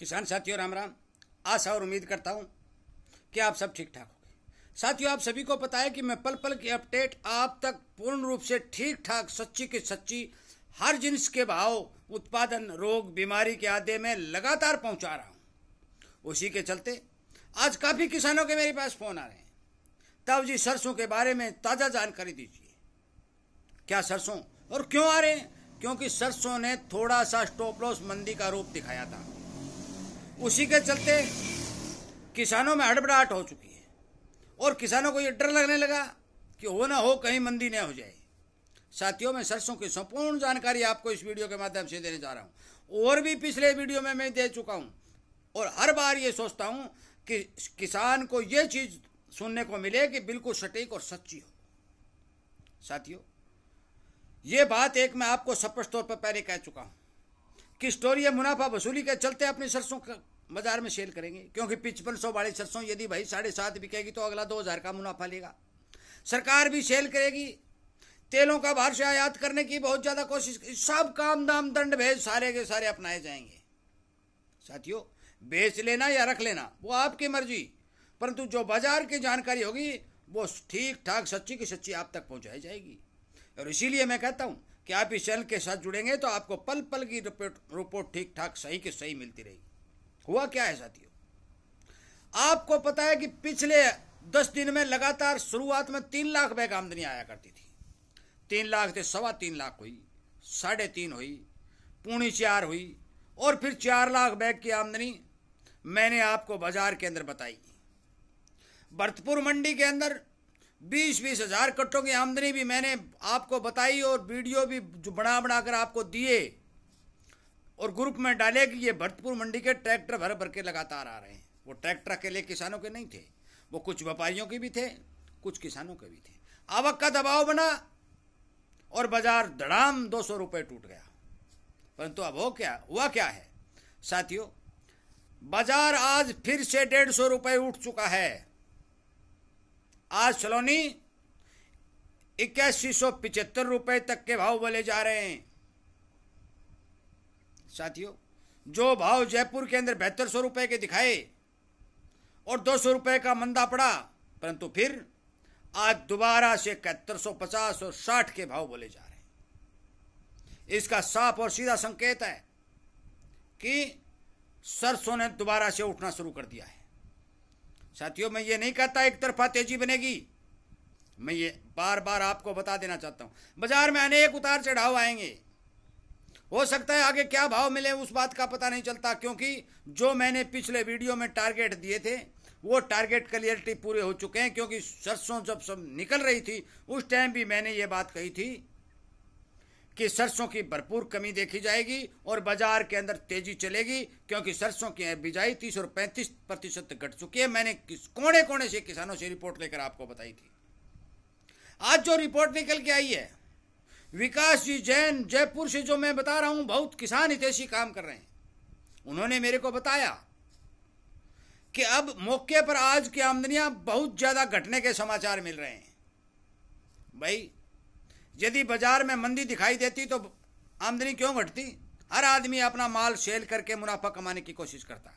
किसान साथियों राम राम। आशा और उम्मीद करता हूं कि आप सब ठीक ठाक होंगे। साथियों, आप सभी को पता है कि मैं पल पल की अपडेट आप तक पूर्ण रूप से ठीक ठाक सच्ची की सच्ची हर जिन्स के भाव, उत्पादन, रोग, बीमारी के आदि में लगातार पहुंचा रहा हूं। उसी के चलते आज काफी किसानों के मेरे पास फोन आ रहे हैं। तब जी सरसों के बारे में ताजा जानकारी दीजिए। क्या सरसों और क्यों आ रहे हैं? क्योंकि सरसों ने थोड़ा सा स्टॉप लॉस मंदी का रूप दिखाया था। उसी के चलते किसानों में हड़बड़ाहट हो चुकी है और किसानों को ये डर लगने लगा कि हो ना हो कहीं मंदी न हो जाए। साथियों, मैं सरसों की संपूर्ण जानकारी आपको इस वीडियो के माध्यम से देने जा रहा हूं और भी पिछले वीडियो में मैं दे चुका हूं और हर बार ये सोचता हूं कि किसान को ये चीज सुनने को मिले कि बिल्कुल सटीक और सच्ची हो। साथियों, ये बात एक मैं आपको स्पष्ट तौर पर पहले कह चुका हूं कि स्टोरी मुनाफा वसूली के चलते अपनी सरसों बाजार में सेल करेंगे, क्योंकि 5500 वाली सरसों यदि भाई 7.5 बिकेगी तो अगला 2000 का मुनाफा लेगा। सरकार भी सेल करेगी। तेलों का बाहर से आयात करने की बहुत ज्यादा कोशिश, सब काम दाम दंड भेद सारे के सारे अपनाए जाएंगे। साथियों, बेच लेना या रख लेना वो आपकी मर्जी, परंतु जो बाजार की जानकारी होगी वो ठीक ठाक सच्ची की सच्ची आप तक पहुंचाई जाएगी। और इसीलिए मैं कहता हूं कि आप इस चैनल के साथ जुड़ेंगे तो आपको पल पल की रिपोर्ट ठीक ठाक सही की सही मिलती रहेगी। हुआ क्या है साथियों, आपको पता है कि पिछले 10 दिन में लगातार शुरुआत में 3 लाख बैग आमदनी आया करती थी। 3 लाख से 3.25 लाख हुई, 3.5 हुई, 4.25 हुई और फिर 4 लाख बैग की आमदनी मैंने आपको बाजार के अंदर बताई। भरतपुर मंडी के अंदर 20-20 हजार कट्टों की आमदनी भी मैंने आपको बताई और वीडियो भी जो बना बनाकर आपको दिए और ग्रुप में डाले कि ये भरतपुर मंडी के ट्रैक्टर भर भर के लगातार आ रहे हैं। वो ट्रैक्टर अकेले किसानों के नहीं थे, वो कुछ व्यापारियों के भी थे, कुछ किसानों के भी थे। आवक का दबाव बना और बाजार धड़ाम 200 रुपये टूट गया। परंतु अब हुआ क्या है साथियों, बाजार आज फिर से 150 रुपये उठ चुका है। आज सलोनी 8175 रुपए तक के भाव बोले जा रहे हैं। साथियों, जो भाव जयपुर के अंदर 7200 रुपए के दिखाए और 200 रुपए का मंदा पड़ा, परंतु फिर आज दोबारा से 7150 और 60 के भाव बोले जा रहे हैं। इसका साफ और सीधा संकेत है कि सरसों ने दोबारा से उठना शुरू कर दिया है। साथियों, मैं ये नहीं कहता एक तरफा तेजी बनेगी, मैं ये बार बार आपको बता देना चाहता हूं बाजार में अनेक उतार चढ़ाव आएंगे। हो सकता है आगे क्या भाव मिले उस बात का पता नहीं चलता, क्योंकि जो मैंने पिछले वीडियो में टारगेट दिए थे वो टारगेट क्लियरिटी पूरे हो चुके हैं। क्योंकि सरसों जब सब निकल रही थी उस टाइम भी मैंने ये बात कही थी कि सरसों की भरपूर कमी देखी जाएगी और बाजार के अंदर तेजी चलेगी, क्योंकि सरसों की बिजाई 30 और 35% घट चुकी है। मैंने कोने कोने से किसानों से रिपोर्ट लेकर आपको बताई थी। आज जो रिपोर्ट निकल के आई है, विकास जी जैन जयपुर से, जो मैं बता रहा हूं, बहुत किसान हितैषी काम कर रहे हैं। उन्होंने मेरे को बताया कि अब मौके पर आज की आमदनियां बहुत ज्यादा घटने के समाचार मिल रहे हैं। भाई, यदि बाजार में मंदी दिखाई देती तो आमदनी क्यों घटती? हर आदमी अपना माल सेल करके मुनाफा कमाने की कोशिश करता,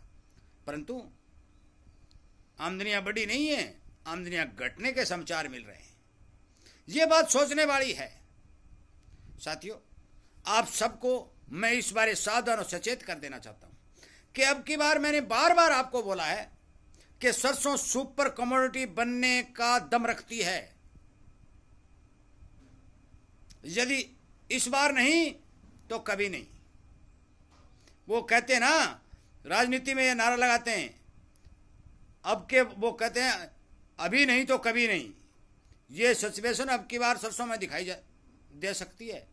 परंतु आमदनियां बढ़ी नहीं है, आमदनियां घटने के समाचार मिल रहे हैं। यह बात सोचने वाली है। साथियों, आप सबको मैं इस बारे सावधान और सचेत कर देना चाहता हूं कि अब की बार मैंने बार बार आपको बोला है कि सरसों सुपर कमोडिटी बनने का दम रखती है। यदि इस बार नहीं तो कभी नहीं। वो कहते हैं ना, राजनीति में ये नारा लगाते हैं, अब के वो कहते हैं अभी नहीं तो कभी नहीं। ये सिचुएशन अब की बार सरसों में दिखाई दे सकती है।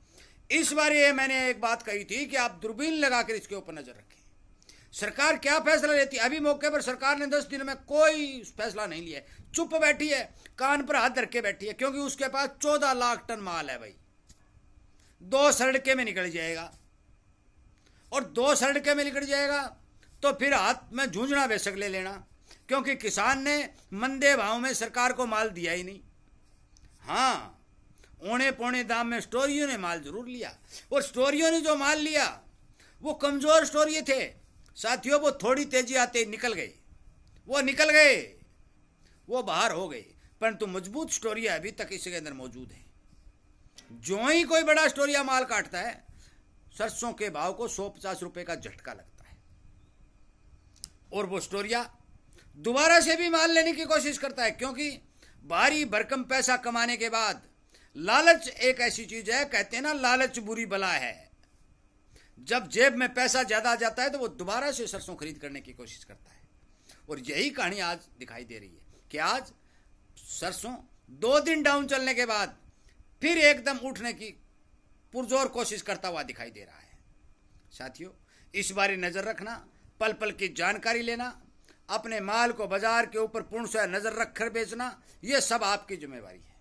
इस बार ये मैंने एक बात कही थी कि आप दूरबीन लगाकर इसके ऊपर नजर रखें। सरकार क्या फैसला लेती है? अभी मौके पर सरकार ने 10 दिन में कोई फैसला नहीं लिया, चुप बैठी है, कान पर हाथ धर के बैठी है, क्योंकि उसके पास 14 लाख टन माल है। भाई, 2 सड़के में निकल जाएगा और 2 सड़के में निकल जाएगा तो फिर हाथ में झूंझना बेशक ले लेना, क्योंकि किसान ने मंदे भाव में सरकार को माल दिया ही नहीं। हाँ, औने पौने दाम में स्टोरियों ने माल जरूर लिया, और स्टोरियों ने जो माल लिया वो कमजोर स्टोरी थे, साथियों वो थोड़ी तेजी आते ही निकल गए, वो बाहर हो गए, परंतु मजबूत स्टोरिया अभी तक इसके अंदर मौजूद है। जो ही कोई बड़ा स्टोरिया माल काटता है, सरसों के भाव को 150 रुपए का झटका लगता है और वो स्टोरिया दोबारा से भी माल लेने की कोशिश करता है, क्योंकि भारी भरकम पैसा कमाने के बाद लालच एक ऐसी चीज है, कहते हैं ना लालच बुरी बला है। जब जेब में पैसा ज्यादा आ जाता है तो वो दोबारा से सरसों खरीद करने की कोशिश करता है, और यही कहानी आज दिखाई दे रही है कि आज सरसों 2 दिन डाउन चलने के बाद फिर एकदम उठने की पुरजोर कोशिश करता हुआ दिखाई दे रहा है। साथियों, इस बारी नजर रखना, पल पल की जानकारी लेना, अपने माल को बाजार के ऊपर पूर्ण से नजर रखकर बेचना, यह सब आपकी जिम्मेवारी है।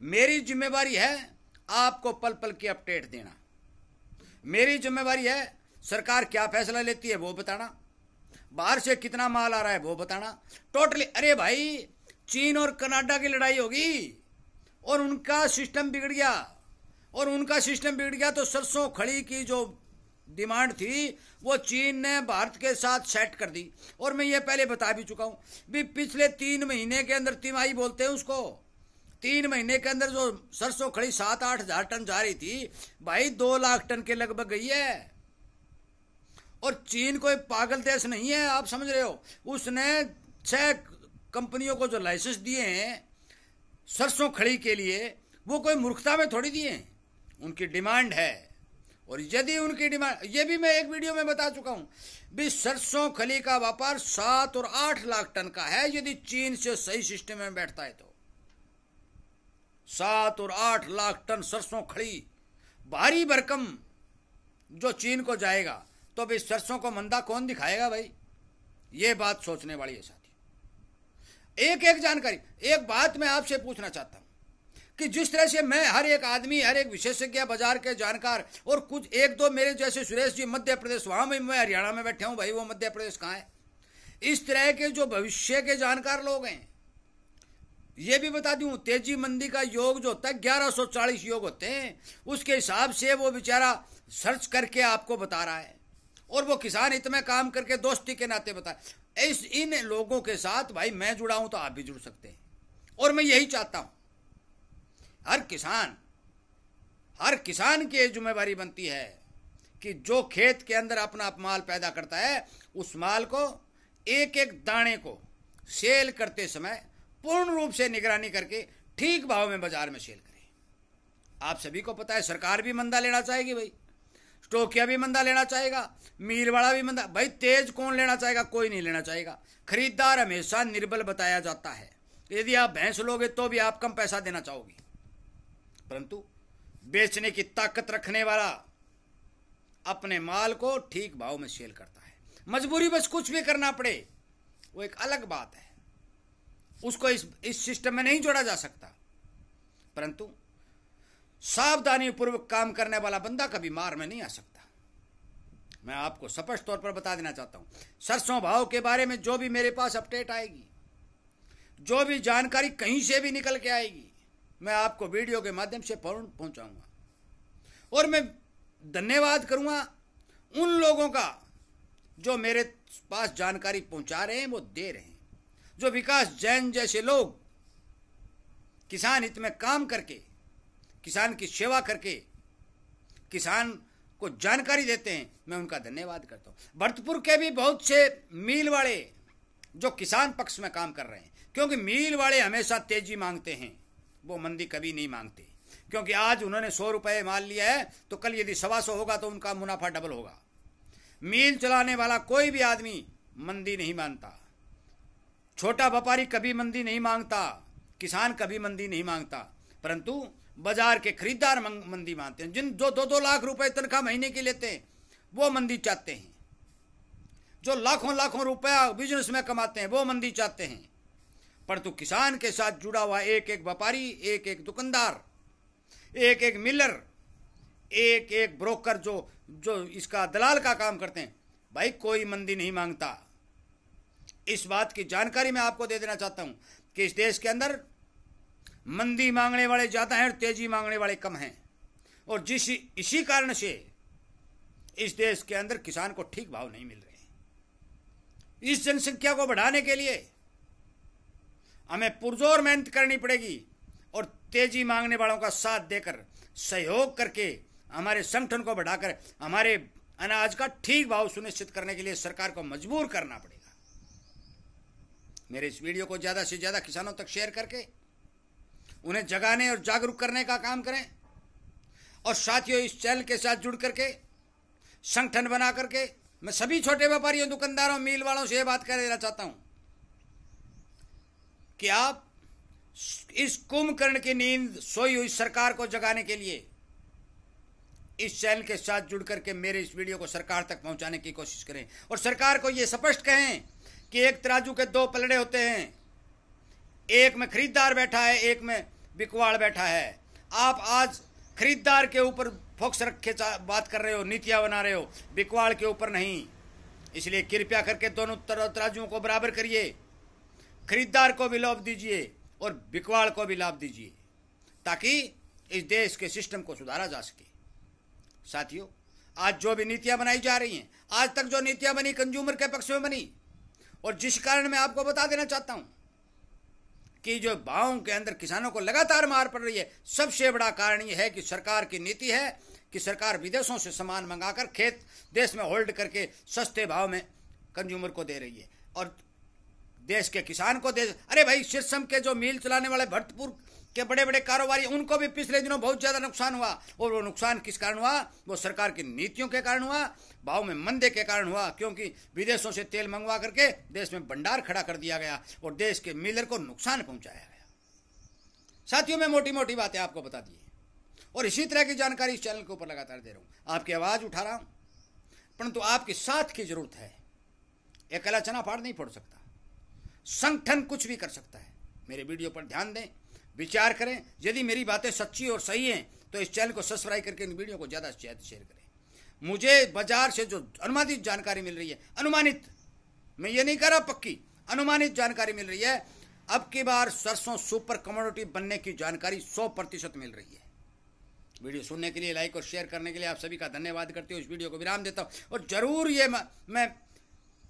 मेरी जिम्मेवारी है आपको पल पल की अपडेट देना। मेरी जिम्मेवारी है सरकार क्या फैसला लेती है वो बताना, बाहर से कितना माल आ रहा है वो बताना। टोटली, अरे भाई चीन और कनाडा की लड़ाई होगी और उनका सिस्टम बिगड़ गया, तो सरसों खड़ी की जो डिमांड थी वो चीन ने भारत के साथ सेट कर दी। और मैं ये पहले बता भी चुका हूं भी, पिछले 3 महीने के अंदर, तिमाही बोलते हैं उसको, 3 महीने के अंदर जो सरसों खड़ी 7-8 हजार टन जा रही थी, भाई 2 लाख टन के लगभग गई है। और चीन कोई पागल देश नहीं है, आप समझ रहे हो। उसने 6 कंपनियों को जो लाइसेंस दिए हैं सरसों खड़ी के लिए, वो कोई मूर्खता में थोड़ी दिए हैं, उनकी डिमांड है। और यदि उनकी डिमांड, ये भी मैं एक वीडियो में बता चुका हूं भी, सरसों खली का व्यापार 7 और 8 लाख टन का है, यदि चीन से सही सिस्टम में बैठता है तो 7 और 8 लाख टन सरसों खड़ी भारी भरकम जो चीन को जाएगा, तो भाई सरसों को मंदा कौन दिखाएगा भाई। ये बात सोचने वाली है साथी। एक जानकारी, एक बात मैं आपसे पूछना चाहता हूं कि जिस तरह से मैं हर एक आदमी, हर एक विशेषज्ञ, बाजार के जानकार, और कुछ 1-2 मेरे जैसे सुरेश जी मध्य प्रदेश, वहां में मैं हरियाणा में बैठे हूं भाई, वो मध्य प्रदेश कहां है, इस तरह के जो भविष्य के जानकार लोग हैं। ये भी बता दूं, तेजी मंदी का योग जो होता है 1140 योग होते हैं, उसके हिसाब से वो बेचारा सर्च करके आपको बता रहा है, और वो किसान हित में काम करके दोस्ती के नाते बता। इन लोगों के साथ भाई मैं जुड़ा हूं तो आप भी जुड़ सकते हैं, और मैं यही चाहता हूं हर किसान की जिम्मेवारी बनती है कि जो खेत के अंदर अपना माल पैदा करता है, उस माल को एक एक दाने को सेल करते समय पूर्ण रूप से निगरानी करके ठीक भाव में बाजार में सेल करें। आप सभी को पता है सरकार भी मंदा लेना चाहेगी भाई, स्टोकिया भी मंदा लेना चाहेगा, मील वाला भी मंदा। भाई तेज कौन लेना चाहेगा? कोई नहीं लेना चाहेगा। खरीदार हमेशा निर्बल बताया जाता है। यदि आप भैंस लोगे तो भी आप कम पैसा देना चाहोगे, परंतु बेचने की ताकत रखने वाला अपने माल को ठीक भाव में सेल करता है। मजबूरी बस कुछ भी करना पड़े वो एक अलग बात है, उसको इस सिस्टम में नहीं जोड़ा जा सकता, परंतु सावधानी पूर्वक काम करने वाला बंदा कभी मार में नहीं आ सकता। मैं आपको स्पष्ट तौर पर बता देना चाहता हूं, सरसों भाव के बारे में जो भी मेरे पास अपडेट आएगी, जो भी जानकारी कहीं से भी निकल के आएगी, मैं आपको वीडियो के माध्यम से पहुंचाऊंगा। और मैं धन्यवाद करूंगा उन लोगों का जो मेरे पास जानकारी पहुंचा रहे हैं, वो दे रहे हैं। जो विकास जैन जैसे लोग किसान हित में काम करके, किसान की सेवा करके किसान को जानकारी देते हैं, मैं उनका धन्यवाद करता हूं। भरतपुर के भी बहुत से मील वाले जो किसान पक्ष में काम कर रहे हैं, क्योंकि मील वाले हमेशा तेजी मांगते हैं, वो मंदी कभी नहीं मांगते। क्योंकि आज उन्होंने 100 रुपए माल लिया है तो कल यदि 125 होगा तो उनका मुनाफा डबल होगा। मील चलाने वाला कोई भी आदमी मंदी नहीं मानता। छोटा व्यापारी कभी मंदी नहीं मांगता, किसान कभी मंदी नहीं मांगता, परंतु बाजार के खरीदार मंदी मानते हैं। जिन जो 2-2 लाख रुपए तनख्वाह महीने की लेते हैं वो मंदी चाहते हैं। जो लाखों रुपया बिजनेस में कमाते हैं वो मंदी चाहते हैं, परंतु किसान के साथ जुड़ा हुआ एक एक व्यापारी, एक एक दुकानदार, एक एक मिलर, एक एक ब्रोकर जो इसका दलाल का काम करते हैं, भाई कोई मंदी नहीं मांगता। इस बात की जानकारी मैं आपको दे देना चाहता हूं कि इस देश के अंदर मंदी मांगने वाले ज्यादा हैं और तेजी मांगने वाले कम हैं, और इसी कारण से इस देश के अंदर किसान को ठीक भाव नहीं मिल रहे हैं। इस जनसंख्या को बढ़ाने के लिए हमें पुरजोर मेहनत करनी पड़ेगी और तेजी मांगने वालों का साथ देकर सहयोग करके हमारे संगठन को बढ़ाकर हमारे अनाज का ठीक भाव सुनिश्चित करने के लिए सरकार को मजबूर करना पड़ेगा। मेरे इस वीडियो को ज्यादा से ज्यादा किसानों तक शेयर करके उन्हें जगाने और जागरूक करने का काम करें। और साथियों, इस चैनल के साथ जुड़ करके संगठन बना करके मैं सभी छोटे व्यापारियों, दुकानदारों, मिल वालों से यह बात कह देना चाहता हूं कि आप इस कुंभकर्ण की नींद सोई हुई सरकार को जगाने के लिए इस चैनल के साथ जुड़ करके मेरे इस वीडियो को सरकार तक पहुंचाने की कोशिश करें और सरकार को यह स्पष्ट कहें कि एक तराजू के दो पलड़े होते हैं, एक में खरीदार बैठा है, एक में बिकवाड़ बैठा है। आप आज खरीदार के ऊपर फोकस रखे बात कर रहे हो, नीतियां बना रहे हो, बिकवाड़ के ऊपर नहीं। इसलिए कृपया करके दोनों तराजुओं को बराबर करिए, खरीदार को भी लाभ दीजिए और बिकवाड़ को भी लाभ दीजिए, ताकि इस देश के सिस्टम को सुधारा जा सके। साथियों, आज जो भी नीतियां बनाई जा रही हैं, आज तक जो नीतियां बनी कंज्यूमर के पक्ष में बनी, और जिस कारण मैं आपको बता देना चाहता हूं कि जो भावों के अंदर किसानों को लगातार मार पड़ रही है, सबसे बड़ा कारण यह है कि सरकार की नीति है कि सरकार विदेशों से सामान मंगाकर खेत देश में होल्ड करके सस्ते भाव में कंज्यूमर को दे रही है और देश के किसान को दे। अरे भाई, शीर्षम के जो मिल चलाने वाले भरतपुर के बड़े बड़े कारोबारी, उनको भी पिछले दिनों बहुत ज्यादा नुकसान हुआ। और वो नुकसान किस कारण हुआ? वो सरकार की नीतियों के कारण हुआ, भाव में मंदे के कारण हुआ, क्योंकि विदेशों से तेल मंगवा करके देश में भंडार खड़ा कर दिया गया और देश के मिलर को नुकसान पहुंचाया गया। साथियों, मैं मोटी मोटी बातें आपको बता दी और इसी तरह की जानकारी इस चैनल के ऊपर लगातार दे रहा हूं, आपकी आवाज उठा रहा हूं, परंतु आपके साथ की जरूरत है। अकेला चना फाड़ नहीं फोड़ सकता, संगठन कुछ भी कर सकता है। मेरे वीडियो पर ध्यान दें, विचार करें। यदि मेरी बातें सच्ची और सही हैं तो इस चैनल को सब्सक्राइब करके इन वीडियो को ज़्यादा से ज़्यादा शेयर करें। मुझे बाजार से जो अनुमानित जानकारी मिल रही है, अनुमानित, मैं ये नहीं कह रहा पक्की, अनुमानित जानकारी मिल रही है, अब की बार सरसों सुपर कमोडिटी बनने की जानकारी 100% मिल रही है। वीडियो सुनने के लिए, लाइक और शेयर करने के लिए आप सभी का धन्यवाद करते हुए इस वीडियो को विराम देता हूँ। और जरूर ये मैं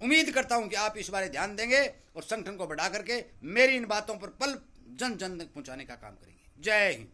उम्मीद करता हूं कि आप इस बारे ध्यान देंगे और संगठन को बढ़ा करके मेरी इन बातों पर पल जन जन तक पहुंचाने का काम करेंगे। जय हिंद।